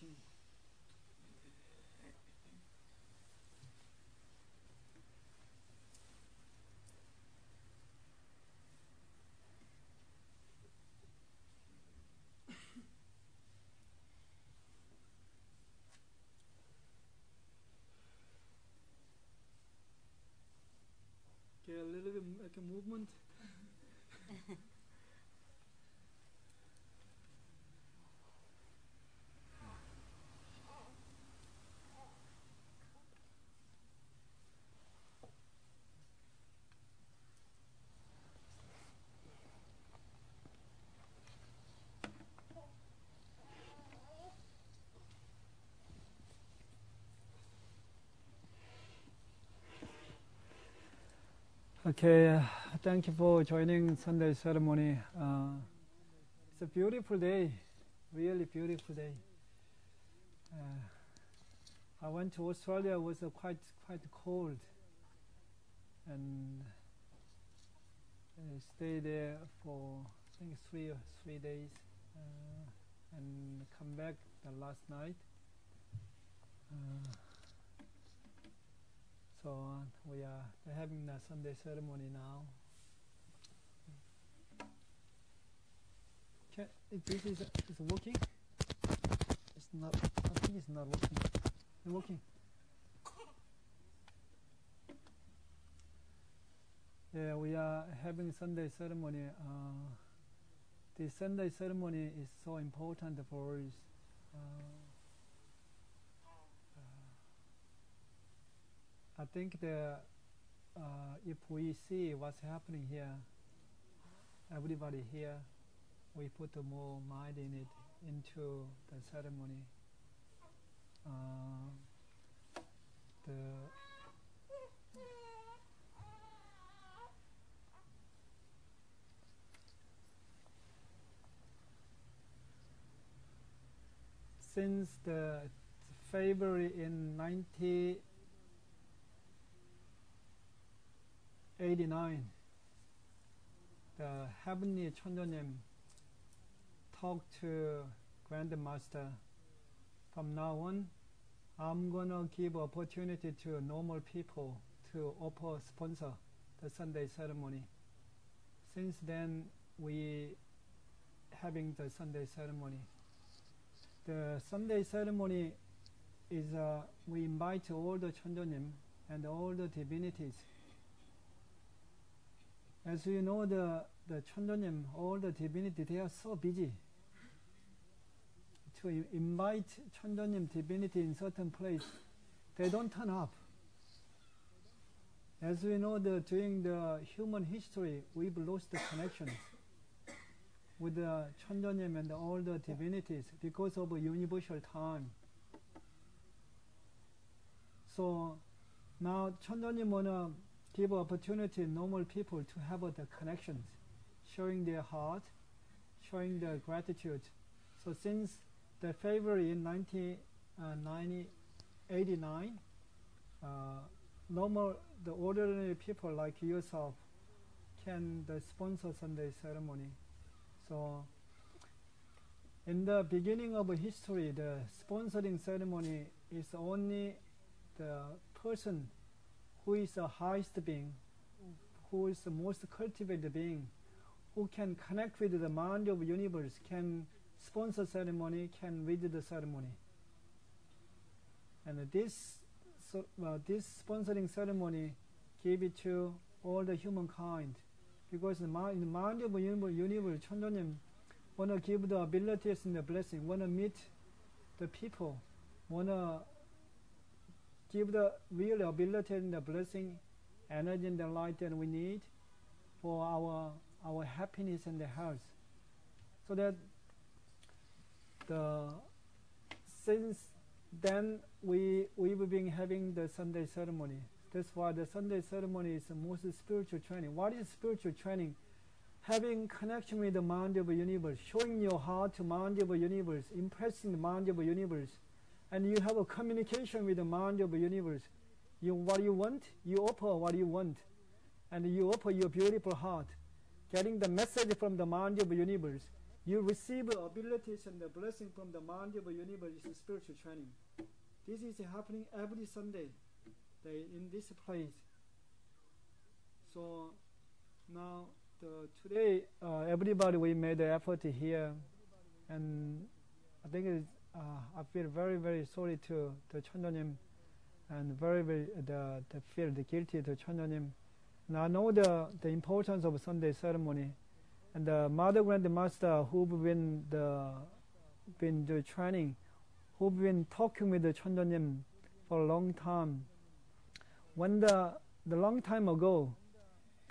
watching. Get a little bit like a movement. Okay, thank you for joining Sunday ceremony. It's a beautiful day, really beautiful day. I went to Australia. It was quite cold, and I stayed there for I think 3 days, and come back the last night. So we are having the Sunday ceremony now. This is working? It's not. I think it's not working. It's working. Yeah, we are having Sunday ceremony. The Sunday ceremony is so important for us. I think that if we see what's happening here, everybody here, we put more mind in it, into the ceremony. Since the February in 1989, the Heavenly Chondonim talked to Grandmaster, from now on, I'm gonna give opportunity to normal people to sponsor the Sunday ceremony. Since then, we having the Sunday ceremony. The Sunday ceremony is we invite all the Chondonim and all the divinities. As you know, the Chondonim, all the divinities, they are so busy. To invite Chondonim divinity in certain place, they don't turn up. As we know, during the human history, we've lost the connection with the Chondonim and all the divinities because of a universal time. So now Chondonim wanna give opportunity to normal people to have the connections, showing their heart, showing their gratitude. So since the February in 1989, the ordinary people like yourself can sponsor Sunday ceremony. So in the beginning of history, the sponsoring ceremony is only the person who is the highest being, who is the most cultivated being, who can connect with the mind of the universe, can sponsor ceremony, can lead the ceremony. And this sponsoring ceremony give it to all the humankind, because in the mind of the universe, Chondonim want to give the abilities and the blessing, want to meet the people, want to give the real ability and the blessing, energy and the light that we need for our happiness and the health. So that since then we've been having the Sunday ceremony. That's why the Sunday ceremony is the most spiritual training. What is spiritual training? Having connection with the mind of the universe, showing your heart to mind of the universe, impressing the mind of the universe, and you have a communication with the mind of the universe. What you want, you offer what you want, and you offer your beautiful heart, getting the message from the mind of the universe, You receive abilities and the blessing from the mind of the universe is spiritual training. This is happening every Sunday in this place. So now today everybody we made the effort here, and I think I feel very very sorry to Chondonim, and very feel the guilty to Chondonim. And I know the importance of Sunday ceremony, and the Mother Grandmaster who've been the training, who've been talking with the Chondonim for a long time. When the long time ago,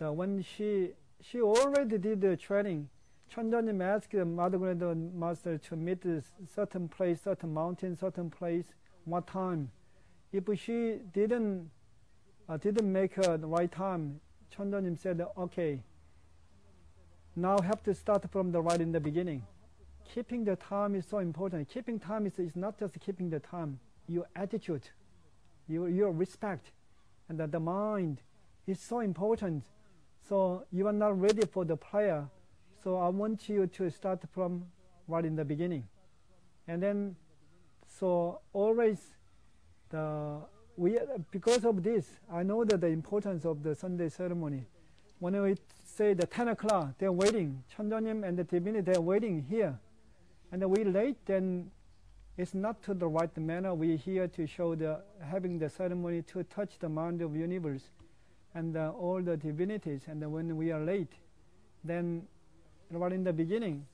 when she already did the training, Chondonim asked the Mother Grandmaster to meet a certain place, certain mountain, certain place, what time. If she didn't make the right time, Chondonim said, okay, now have to start from the right in the beginning. Keeping the time is so important. Keeping time is not just keeping the time. Your attitude, your respect, and the mind is so important. So you are not ready for the prayer. So I want you to start from right in the beginning. And then, so always, because of this, I know that the importance of the Sunday ceremony. When we say the 10 o'clock, they're waiting. Chondonim and the divinity, they're waiting here. And we late, then it's not to the right manner. We're here to show having the ceremony to touch the mind of the universe and all the divinities. And when we are late, then right in the beginning,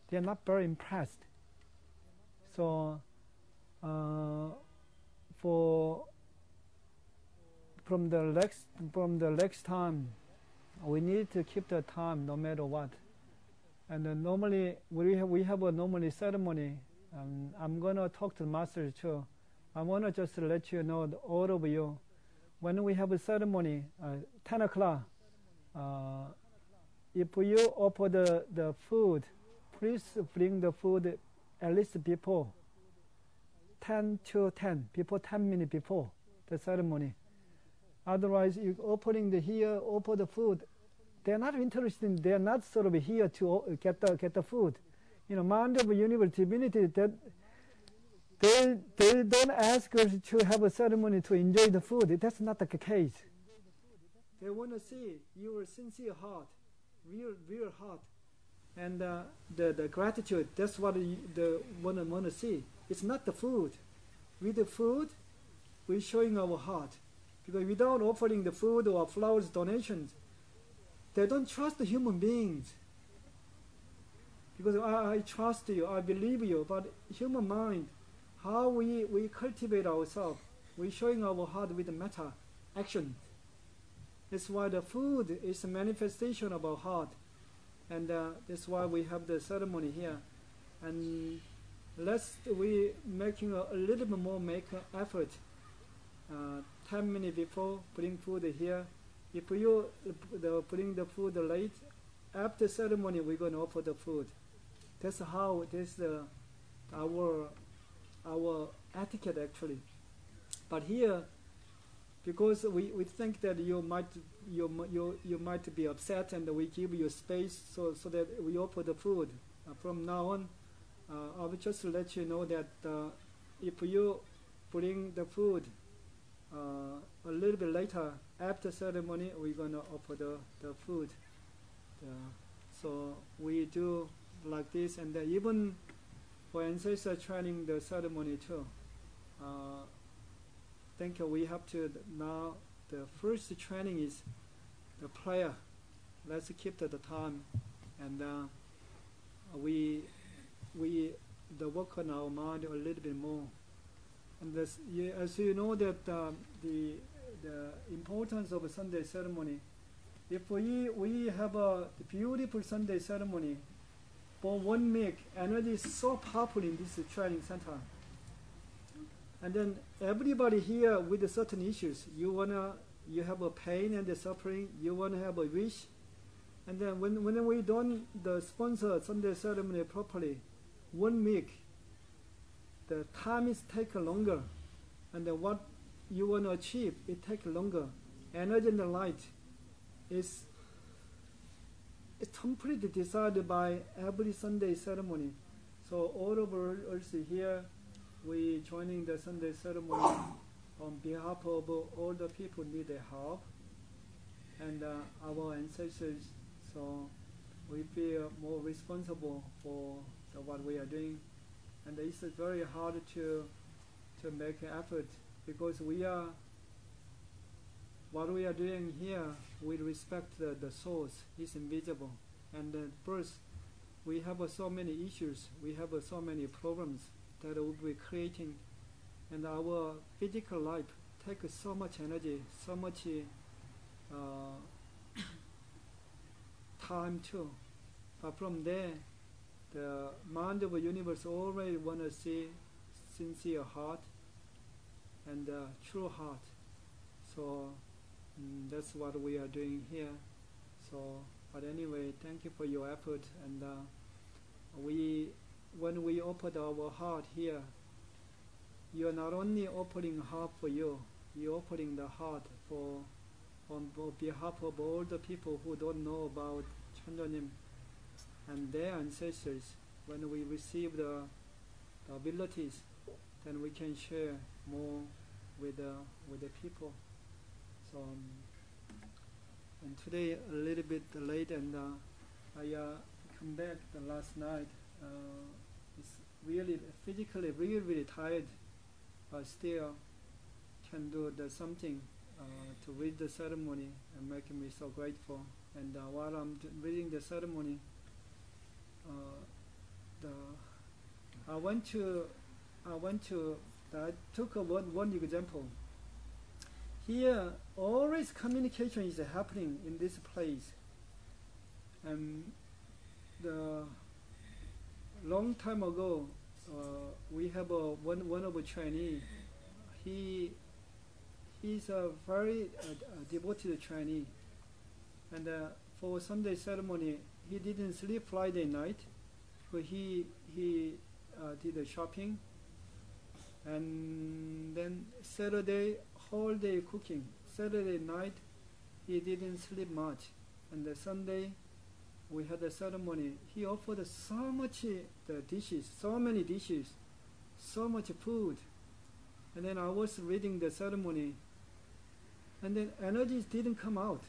they're not very impressed. So from the next time, we need to keep the time no matter what. And normally we have a normally ceremony. I'm gonna talk to the master too. I wanna just let you know, all of you, when we have a ceremony, 10 o'clock, if you offer the food, please bring the food at least before 10 to 10, before 10 minutes before the ceremony. Otherwise, you opening offer the food. They're not interested. They're not sort of here to get the food. You know, mind of the universe, divinity, that they don't ask us to have a ceremony to enjoy the food. That's not the case. They want to see your sincere heart, real heart, and the gratitude. That's what the want to see. It's not the food. With the food, we're showing our heart. Because without offering the food or flowers donations, they don't trust the human beings. Because I trust you, I believe you, but human mind, how we cultivate ourselves, we're showing our heart with the metta action. That's why the food is a manifestation of our heart. And that's why we have the ceremony here. And we making a little bit more effort. 10 minutes before putting food here. If you putting the food late, after ceremony we're going to offer the food. That's how our etiquette actually. But here, because we think that you might be upset, and we give you space so that we offer the food. From now on, I will just let you know that if you bring the food a little bit later, after ceremony, we're going to offer the food. So we do like this, and even for ancestor training the ceremony too. I think we have to now, the first training is the prayer. Let's keep the time, and we work on our mind a little bit more. And this, as you know that the importance of a Sunday ceremony, if we have a beautiful Sunday ceremony for 1 week, energy is so powerful in this training center. And then everybody here with certain issues, you have a pain and the suffering, you wanna have a wish, and then when we done the sponsor Sunday ceremony properly, 1 week, the time is take longer, and what you want to achieve, it takes longer. Energy and the light is it's completely decided by every Sunday ceremony. So all of us here, we joining the Sunday ceremony on behalf of all the people need help and our ancestors. So we feel more responsible for what we are doing, and it's very hard to make an effort because what we are doing here, we respect the source. It's invisible, and first we have so many issues, we have so many problems that we'll be creating, and our physical life takes so much energy, so much time too. But from there, the mind of the universe already want to see sincere heart and true heart. So that's what we are doing here. So, but anyway, thank you for your effort. And when we open our heart here, you are not only opening heart for you, you're opening the heart on behalf of all the people who don't know about Chandranim and their ancestors. When we receive the abilities, then we can share more with the people. So, and today a little bit late, and I come back the last night. It's really physically really tired, but still can do something to read the ceremony and making me so grateful. And while I'm reading the ceremony, I took one example. Here, always communication is happening in this place. And the long time ago, we have one of a Chinese. He's a very devoted Chinese, and for Sunday ceremony, he didn't sleep Friday night, but he did the shopping, and then Saturday whole day cooking. Saturday night he didn't sleep much, and the Sunday we had a ceremony. He offered so much the dishes, so many dishes, so much food, and then I was reading the ceremony, and then energies didn't come out.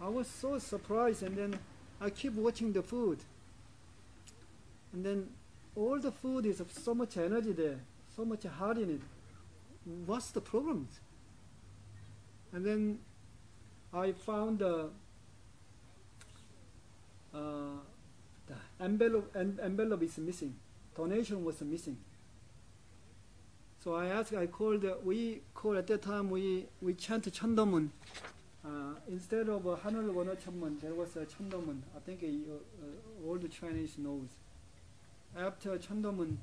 I was so surprised, and then I keep watching the food, and then all the food is of so much energy there, so much heart in it. What's the problem? And then I found the envelope is missing. Donation was missing. So we called at that time, we chant Chandamun. Instead of Hanul Wanachamman, there was a Chandamun. I think all the Chinese knows. After Chandamun,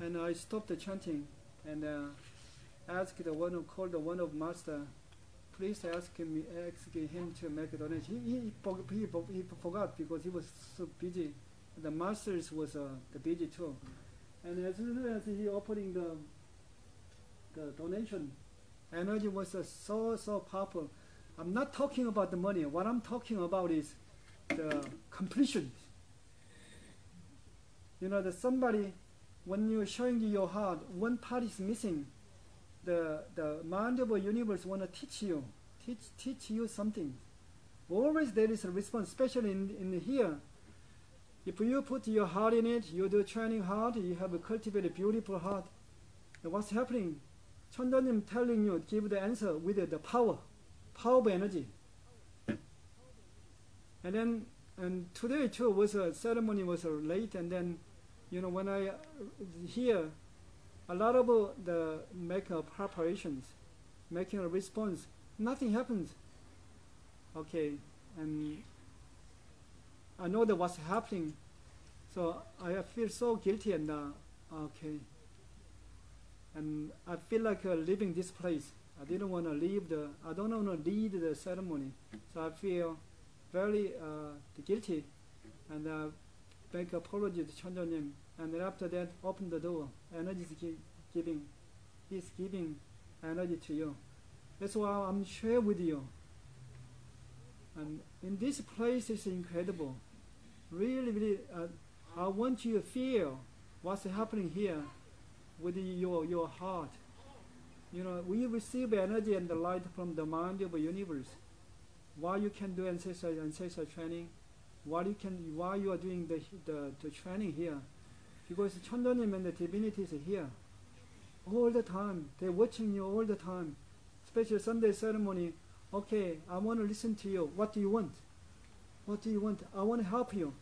and I stopped the chanting and asked the one who called the one of master, please ask him to make a donation. He forgot because he was so busy. The masters was busy too. And as soon as he opening the donation, energy was so powerful. I'm not talking about the money. What I'm talking about is the completion. You know, that somebody, when you're showing your heart, one part is missing. The mind of the universe want to teach you something. Always there is a response, especially in here. If you put your heart in it, you do training hard, you have a cultivated beautiful heart. And what's happening? Chandanim telling you, give the answer with the power of energy. And today too was a ceremony was late, and then, you know, when I hear a lot of the preparations, making a response, nothing happens. Okay, and I know that what's happening, so I feel so guilty, and okay, and I feel like leaving this place. I didn't want to I don't want to lead the ceremony, so I feel very guilty, and make apology to Chandranim, and then after that open the door. Energy is giving, he's giving energy to you. That's why I'm share with you. And in this place is incredible. Really, really, I want you to feel what's happening here with your heart. You know, we receive energy and the light from the mind of the universe. Why you can do ancestral training? Why you are doing the training here? Because Chandonim and the divinities are here all the time. They're watching you all the time. Especially Sunday ceremony. Okay, I want to listen to you. What do you want? What do you want? I want to help you.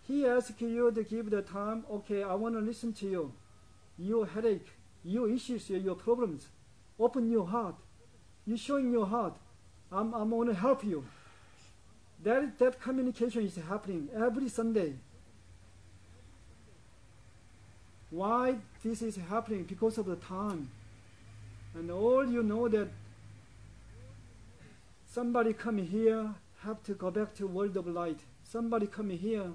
He asks you to give the time. Okay, I want to listen to you. Your headache, your issues, your problems. Open your heart. You're showing your heart. I'm going to help you. That communication is happening every Sunday. Why this is happening? Because of the time. And all you know that somebody come here, have to go back to world of light. Somebody come here,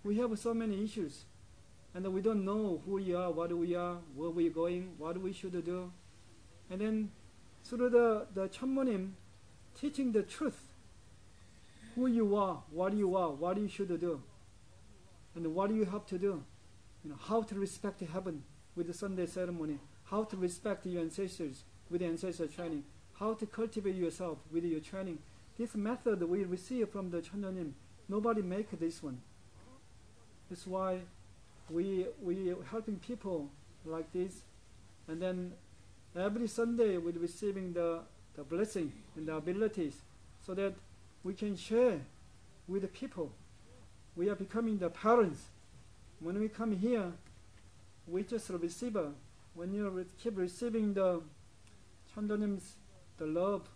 we have so many issues. And we don't know who we are, what we are, where we're going, what we should do. And then through the Chanmonim teaching the truth, who you are, what you should do, and what you have to do. You know, how to respect heaven with the Sunday ceremony, how to respect your ancestors with the ancestral training, how to cultivate yourself with your training. This method we receive from the Chandonim. Nobody make this one. That's why we helping people like this, and then every Sunday we're receiving the blessing and the abilities so that we can share with the people. We are becoming the parents. When we come here, we just a receiver. When you keep receiving the Chandonim's, the love,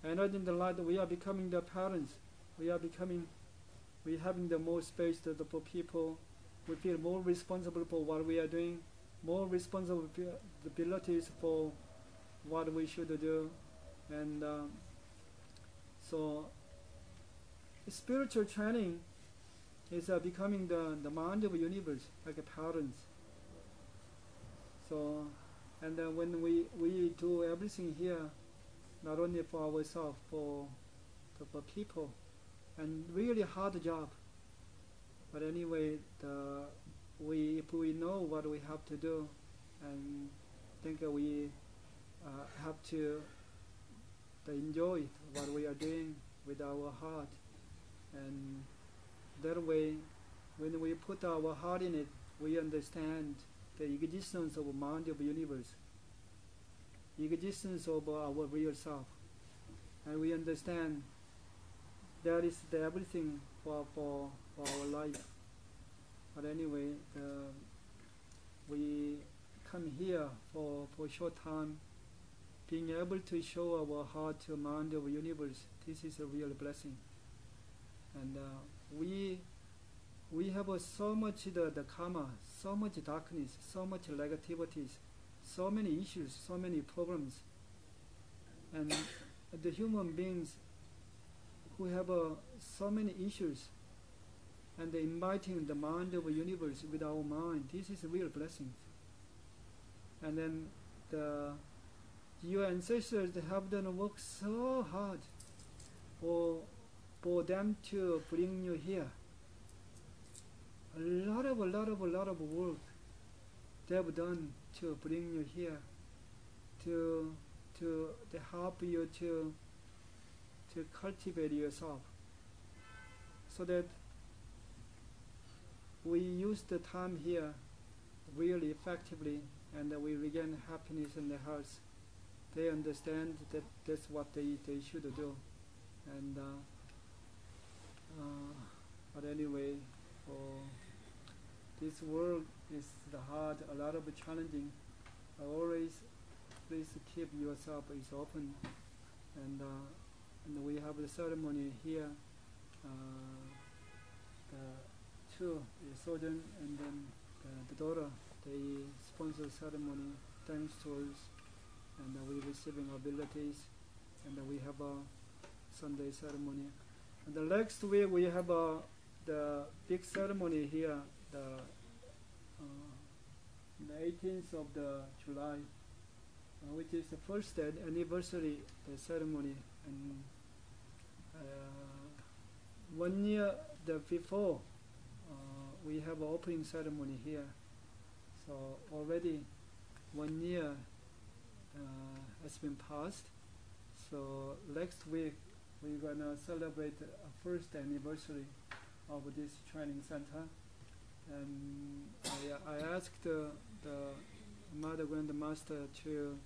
energy and the light, we are becoming the parents. We having the more space for people. We feel more responsible for what we are doing, more responsibilities for what we should do. And so spiritual training is becoming the mind of the universe, like a parents. So, and when we do everything here, not only for ourselves, for people, and really hard job. But anyway, if we know what we have to do, and think we have to enjoy what we are doing with our heart, and that way, when we put our heart in it, we understand the existence of mind of the universe, the existence of our real self, and we understand that is everything for our life. But anyway, we come here for a short time, being able to show our heart to mind of the universe. This is a real blessing. And we have so much the karma, so much darkness, so much negativities, so many issues, so many problems. And the human beings who have so many issues, and inviting the mind of the universe with our mind, this is a real blessing. And then your ancestors have done work so hard for them to bring you here. A lot of work they have done to bring you here, to help you to cultivate yourself, so that we use the time here really effectively, and we regain happiness in the hearts. They understand that that's what they should do. And but anyway, this world is hard, a lot of challenging. Always please keep yourself is open, and we have the ceremony here. The two children and then the daughter, they sponsor ceremony thanks to us, and we receiving abilities, and we have a Sunday ceremony. And the next week we have the big ceremony here, the 18th of the July, which is the first anniversary ceremony, 1 year before, we have an opening ceremony here. So already 1 year has been passed. So next week we're gonna celebrate the first anniversary of this training center. And I asked the Mother Grandmaster to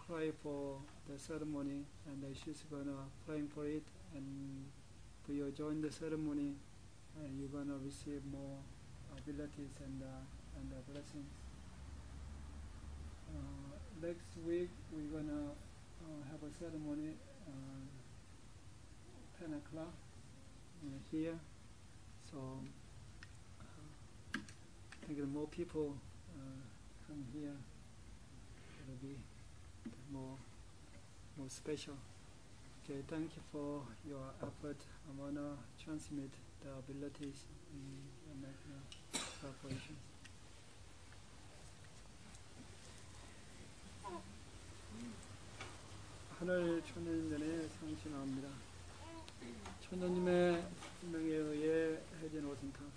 pray for the ceremony, and she's gonna pray for it. And if you join the ceremony, you're gonna receive more abilities and blessings. Next week we're gonna have a ceremony 10 o'clock here. So I think more people come here. It'll be more special. Okay, thank you for your effort. I wanna transmit the abilities and make the preparations. 하늘 천녀님 전에 상신합니다. 천녀님의 명에 의해 해진 오승탕.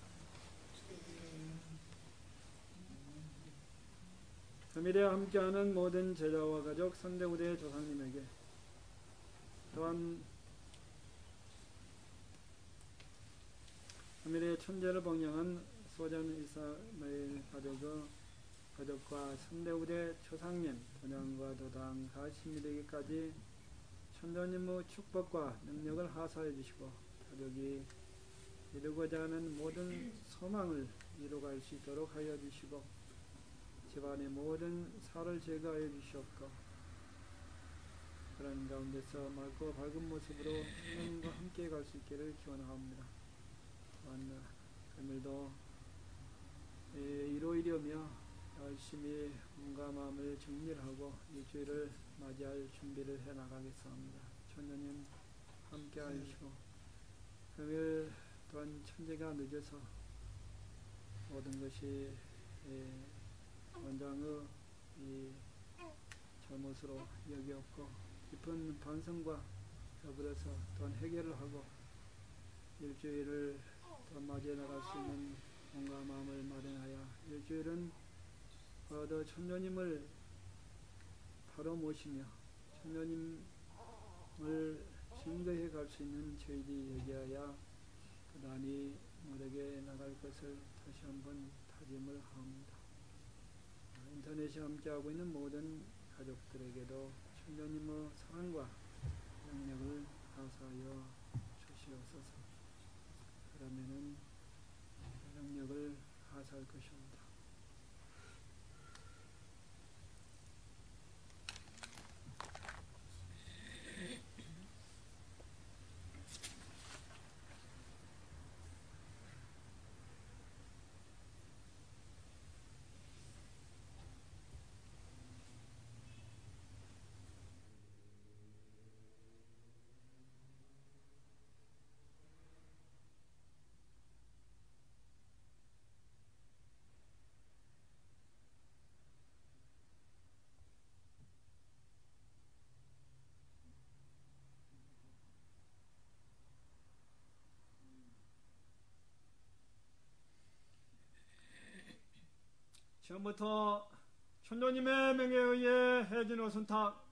금일에 함께하는 모든 제자와 가족, 선대우대 조상님에게, 또한 금일에 천재를 봉양한 소전 이사의 가족과 선대우대 조상님, 본향과 도당 40일에게까지 천도님의 축복과 능력을 하사해 주시고, 가족이 이루고자 하는 모든 소망을 이루갈 수 있도록 하여 주시고, 집안의 모든 살을 제거하여 주시옵고, 그런 가운데서 맑고 밝은 모습으로 하나님과 함께 갈 수 있기를 기원합니다. 또한 오늘도 일요일이며 열심히 몸과 마음을 정리하고 일주일을 맞이할 준비를 해나가겠습니다. 천녀님 함께 하시고, 금일 또한 천재가 늦어서 모든 것이 원장의 이 잘못으로 여기었고, 깊은 반성과 더불어서 또한 해결을 하고 일주일을 또 맞이해 나갈 수 있는 몸과 마음을 마련하여 일주일은 더 천녀님을 바로 모시며 천녀님을 증거해 갈 수 있는 저희들이 여기하여 고단히 노력해 나갈 것을 다시 한번 다짐을 합니다. 인터넷에 함께하고 있는 모든 가족들에게도 천녀님의 사랑과 능력을 하사하여 주시옵소서. 그러면은 능력을 하사할 것입니다. 지금부터 천도님의 명에 의해 해진 오순탁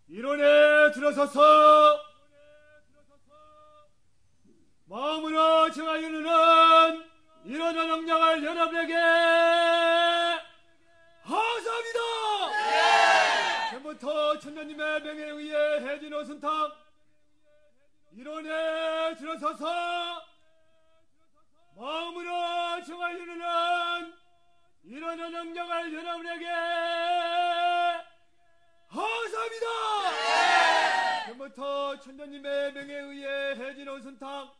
일원에 들어서서 마음으로 정하여 이르는 일원의 영향을 여러분에게 하사합니다. 지금부터 천도님의 명에 의해 해진 오순탁 일원에 들어서서 마음으로 정하여 이르는 일원의 영향을 여러분에게 하사합니다. 지금부터 천도님의 명에 의해 해진 오순탁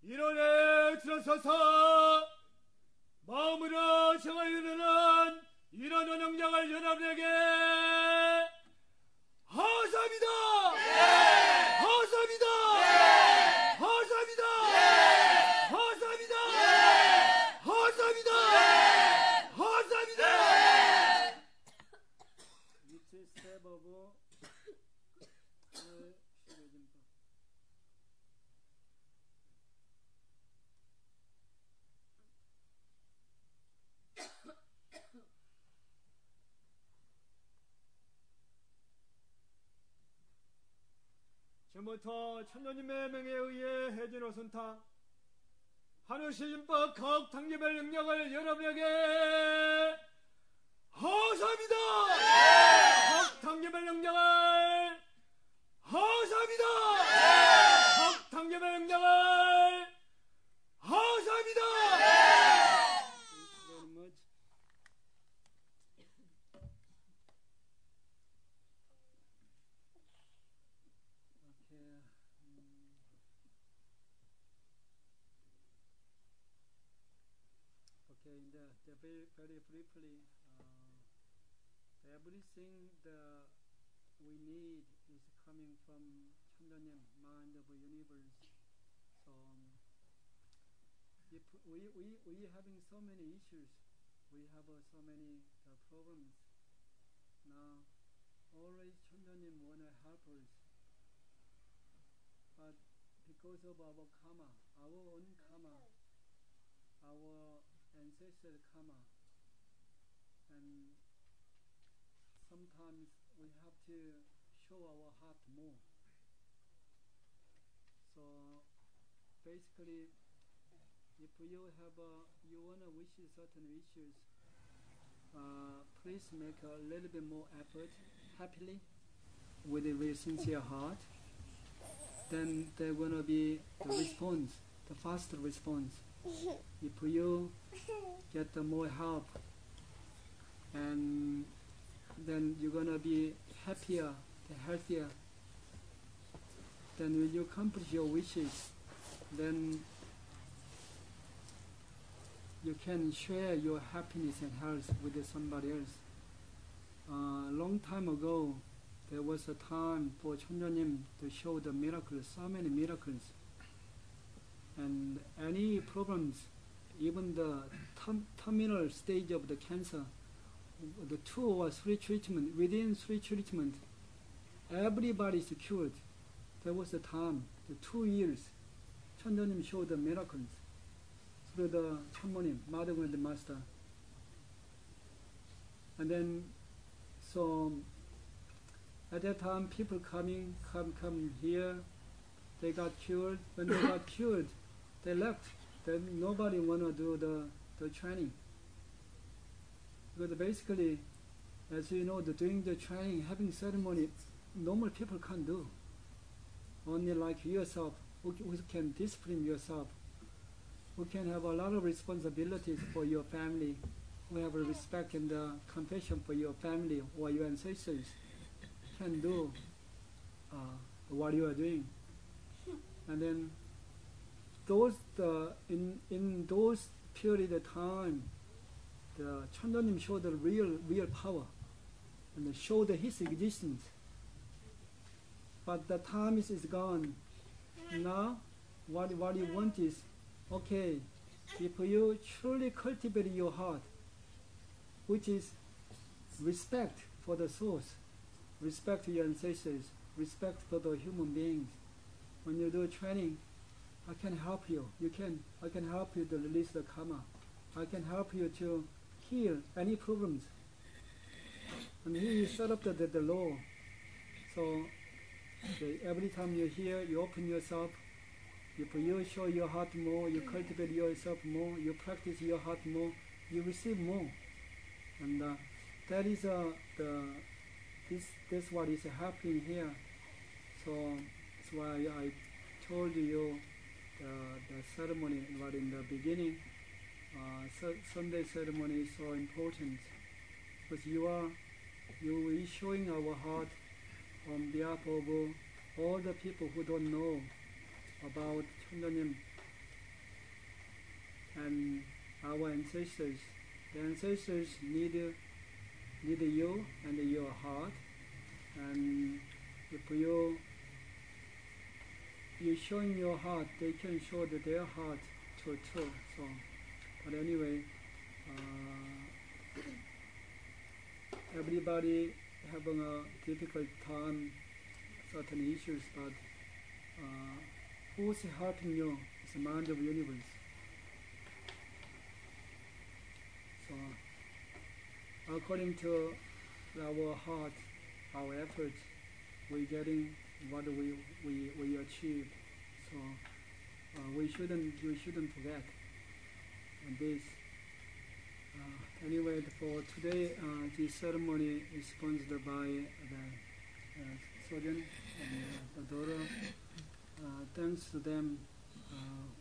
일원에 들어서서 마음으로 정하여 이르는 일원의 영향을 여러분에게 하사합니다. 하사합니다. 하사합니다. 하사합니다. 하사합니다. 하사합니다. Each step of 부터 천도님의 명에 의해 해준 오순타 한우시인법 각 단계별 능력을 여러분에게 허사합니다. 각 단계별 능력을 허사합니다. 각 단계별 능력을 허사합니다. Okay, very briefly, everything that we need is coming from Chandanim, mind of the universe. So, if we having so many issues, we have so many problems. Now, always Chandanim wanna help us, but because of our karma, our own karma, our ancestral karma, and sometimes we have to show our heart more. So basically, if you wanna wish certain wishes, please make a little bit more effort, happily, with a very sincere heart. Then there gonna be the response, the faster response. If you get the more help, and then you're gonna be happier, healthier. Then when you accomplish your wishes, then you can share your happiness and health with somebody else. A long time ago, there was a time for Chonjonim to show the miracles, so many miracles. And any problems, even the terminal stage of the cancer, the 2 or 3 treatment, within 3 treatment, everybody is cured. There was a time, the 2 years, Chandonim showed the miracles through the Chanmonim, Mother and the Master. And then, so at that time, people come here, they got cured. When they got cured, they left. Then nobody wanna do the training. Because basically, as you know, doing the training, having ceremony, normal people can't do. Only like yourself, who can discipline yourself, who can have a lot of responsibilities for your family, who have a respect and compassion for your family or your ancestors, can do what you are doing. And then in those period of time, the Chandonim showed the real power and showed his existence. But the time is gone. Now, what you want is, okay, if you truly cultivate your heart, which is respect for the source, respect to your ancestors, respect for the human beings. When you do training, I can help you. I can help you to release the karma. I can help you to heal any problems. And here you set up the law. So every time you're here, you open yourself. If you show your heart more, you cultivate yourself more, you practice your heart more, you receive more. And that is this what is happening here. So that's why I told you the ceremony right in the beginning. Sunday ceremony is so important because you are showing our heart on behalf of all the people who don't know about Chondonim and our ancestors. The ancestors need you and your heart, and if you're showing your heart, they can show their heart too. So, but anyway, everybody having a difficult time, certain issues, but who's helping you is the mind of the universe. So, according to our heart, our efforts, we're getting what we achieved. So we shouldn't forget this. Anyway, for today, this ceremony is sponsored by the Sojan and the daughter. Thanks to them,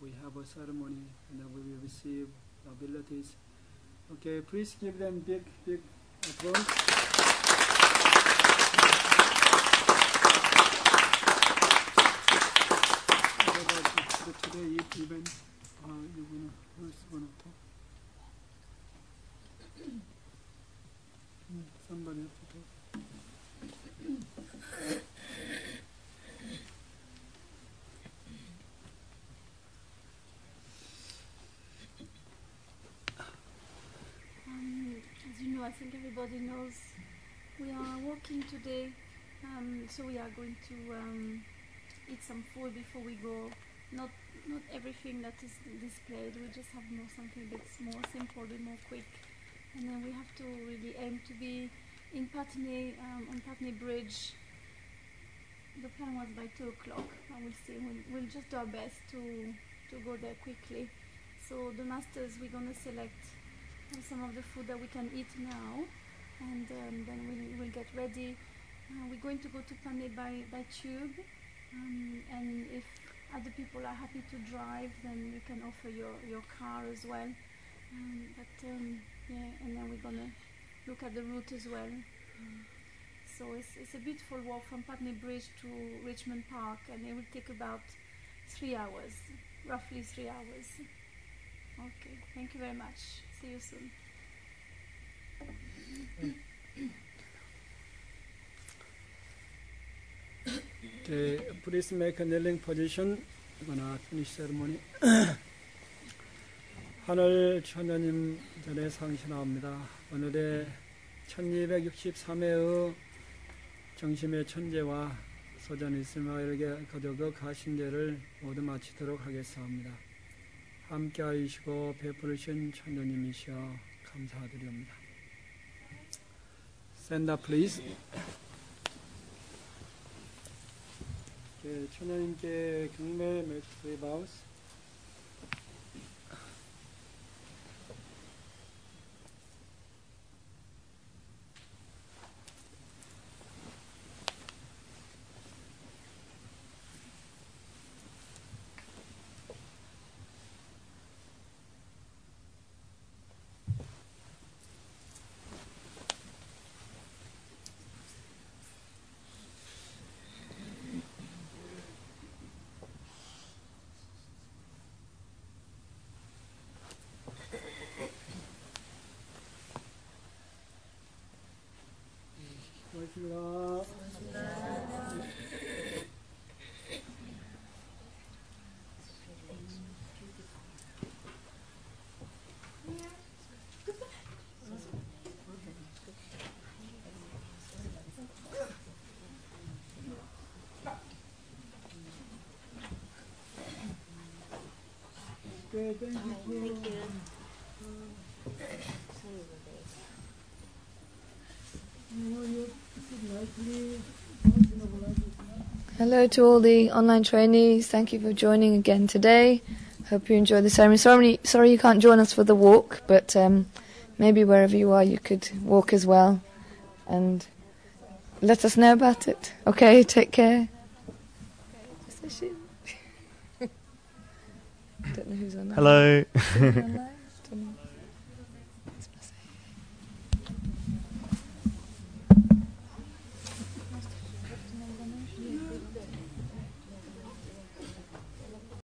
we have a ceremony and we will receive abilities. Okay, please give them big applause. Today event, who's gonna talk? Somebody has to talk. As you know, I think everybody knows we are walking today, so we are going to eat some food before we go. Not everything that is displayed. We just have something that's more simple, a bit more quick, and then we have to really aim to be in Putney, on Putney Bridge. The plan was by 2 o'clock. I will see. We'll just do our best to go there quickly. So the masters, we're going to select some of the food that we can eat now, and then we'll get ready. We're going to go to Putney by tube, and if other people are happy to drive, then you can offer your car as well. Yeah, and then we're gonna look at the route as well. So it's a beautiful walk from Putney Bridge to Richmond Park, and it will take about 3 hours, roughly 3 hours. Okay, thank you very much. See you soon. Okay, please make a kneeling position. We're gonna finish ceremony. 하늘 천녀님 전에 상신하옵니다. 오늘의 1263회의 정심의 천재와 소전 이스마엘에게 거두어 가신 죄를 모두 마치도록 하겠사옵니다. 함께하시고 베푸르신 천녀님이시여 감사드립니다. Stand up, please. 천녀님께 경매 메트리 바우스. Okay, thank you. Hello to all the online trainees. Thank you for joining again today. Hope you enjoyed the ceremony. Sorry you can't join us for the walk, but maybe wherever you are you could walk as well and let us know about it. Okay, take care. Don't know who's on. Hello.